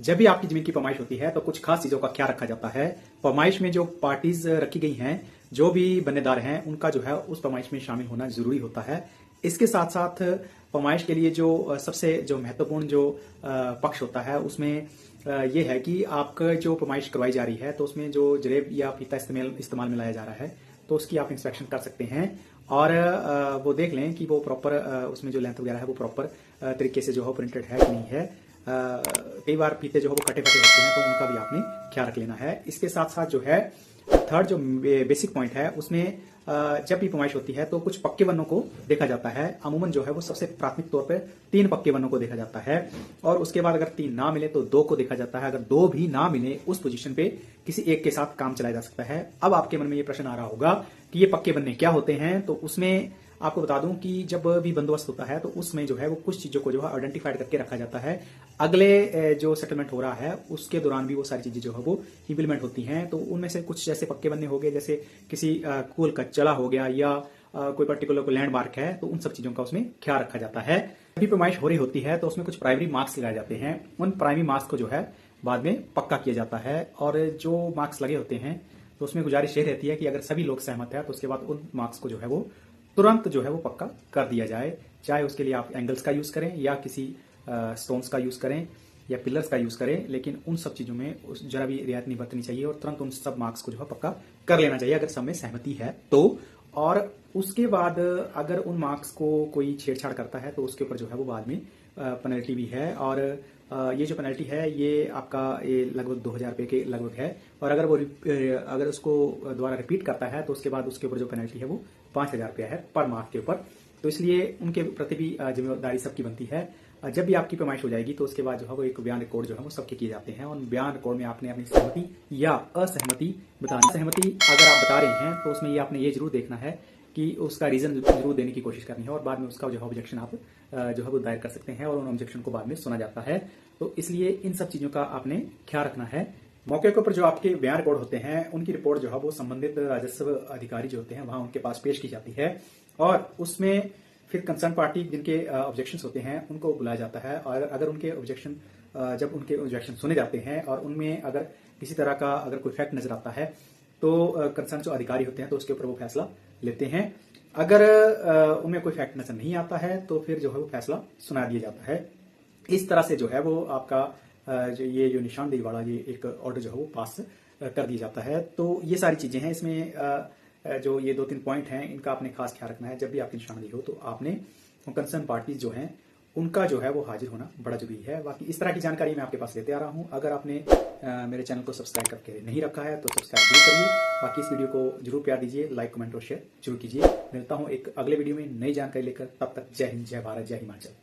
जब भी आपकी जमीन की पैमाइश होती है तो कुछ खास चीजों का ख्याल रखा जाता है। पैमाइश में जो पार्टीज रखी गई हैं, जो भी बन्नेदार हैं, उनका जो है उस पैमाइश में शामिल होना जरूरी होता है। इसके साथ साथ पैमाइश के लिए जो सबसे जो महत्वपूर्ण जो पक्ष होता है उसमें ये है कि आपका जो पैमाइश करवाई जा रही है तो उसमें जो जरेब या फीता इस्तेमाल में लाया जा रहा है तो उसकी आप इंस्पेक्शन कर सकते हैं और वो देख लें कि वो प्रॉपर उसमें जो लेंथ वगैरह है वो प्रॉपर तरीके से जो है प्रिंटेड है कि नहीं है। कई बार फीते जो है वो कटे फटे होते हैं तो उनका भी आपने ख्याल रख लेना है। इसके साथ साथ जो है थर्ड जो बेसिक पॉइंट है उसमें जब भी पैमाइश होती है तो कुछ पक्के वनों को देखा जाता है। अमूमन जो है वो सबसे प्राथमिक तौर पर 3 पक्के वनों को देखा जाता है और उसके बाद अगर 3 ना मिले तो 2 को देखा जाता है। अगर 2 भी ना मिले उस पोजीशन पे किसी एक के साथ काम चलाया जा सकता है। अब आपके मन में ये प्रश्न आ रहा होगा कि ये पक्के वन्ने क्या होते हैं, तो उसमें आपको बता दूं कि जब भी बंदोबस्त होता है तो उसमें जो है वो कुछ चीजों को जो है आइडेंटिफाइड करके रखा जाता है। अगले जो सेटलमेंट हो रहा है उसके दौरान भी वो सारी चीजें जो है वो इंप्लीमेंट होती हैं। तो उनमें से कुछ जैसे पक्के बनने हो गए, जैसे किसी कुल का चला हो गया या कोई पर्टिकुलर कोई लैंडमार्क है, तो उन सब चीजों का उसमें ख्याल रखा जाता है। जब भी पैमाइश हो रही होती है तो उसमें कुछ प्राइमरी मार्क्स लगाए जाते हैं। उन प्राइमरी मार्क्स को जो है बाद में पक्का किया जाता है और जो मार्क्स लगे होते हैं तो उसमें गुजारिश ये रहती है कि अगर सभी लोग सहमत है तो उसके बाद उन मार्क्स को जो है वो तुरंत जो है वो पक्का कर दिया जाए। चाहे उसके लिए आप एंगल्स का यूज करें या किसी स्टोन्स का यूज करें या पिलर्स का यूज करें, लेकिन उन सब चीजों में जरा भी रियायत नहीं बरतनी चाहिए और तुरंत उन सब मार्क्स को जो है पक्का कर लेना चाहिए अगर सब में सहमति है तो। और उसके बाद अगर उन मार्क्स को कोई छेड़छाड़ करता है तो उसके ऊपर जो है वो बाद में पेनल्टी भी है और ये जो पेनल्टी है ये आपका ये लगभग 2000 रुपये के लगभग है और अगर उसको दोबारा रिपीट करता है तो उसके बाद उसके ऊपर जो पेनल्टी है वो 5000 रुपया है पर मार्क के ऊपर। तो इसलिए उनके प्रति भी जिम्मेदारी सबकी बनती है। जब भी आपकी पैमाइश हो जाएगी तो उसके बाद जो है वो एक बयान रिकॉर्ड जो है वो सबके किए जाते हैं और बयान रिकॉर्ड में आपने अपनी सहमति या असहमति बतानी। सहमति अगर आप बता रहे हैं तो उसमें ये आपने ये जरूर देखना है कि उसका रीजन जरूर देने की कोशिश करनी है और बाद में उसका जो है ऑब्जेक्शन आप जो है वो दायर कर सकते हैं और उन ऑब्जेक्शन को बाद में सुना जाता है। तो इसलिए इन सब चीजों का आपने ख्याल रखना है। मौके के ऊपर जो आपके बयान रिकॉर्ड होते हैं उनकी रिपोर्ट जो है वो संबंधित राजस्व अधिकारी जो होते हैं वहां उनके पास पेश की जाती है और उसमें फिर कंसर्न पार्टी जिनके ऑब्जेक्शन होते हैं उनको बुलाया जाता है और अगर उनके ऑब्जेक्शन जब उनके ऑब्जेक्शन सुने जाते हैं और उनमें अगर किसी तरह का अगर कोई फैक्ट नजर आता है तो कंसर्न जो अधिकारी होते हैं तो उसके ऊपर वो फैसला लेते हैं। अगर उनमें कोई फैक्ट नजर नहीं आता है तो फिर जो है वो फैसला सुना दिया जाता है। इस तरह से जो है वो आपका जो निशानदेही वाला ये एक ऑर्डर जो है वो पास कर दिया जाता है। तो ये सारी चीजें हैं इसमें जो ये 2-3 पॉइंट हैं इनका आपने खास ख्याल रखना है। जब भी आपकी निशानदेही हो तो आपने कंसर्न पार्टीज जो हैं उनका जो है वो हाजिर होना बड़ा जरूरी है। बाकी इस तरह की जानकारी मैं आपके पास लेते आ रहा हूं। अगर आपने मेरे चैनल को सब्सक्राइब करके नहीं रखा है तो सब्सक्राइब जरूर करिए। बाकी इस वीडियो को जरूर प्यार दीजिए, लाइक कमेंट और शेयर जरूर कीजिए। मिलता हूं एक अगले वीडियो में नई जानकारी लेकर, तब तक जय हिंद, जय भारत, जय हिमाचल।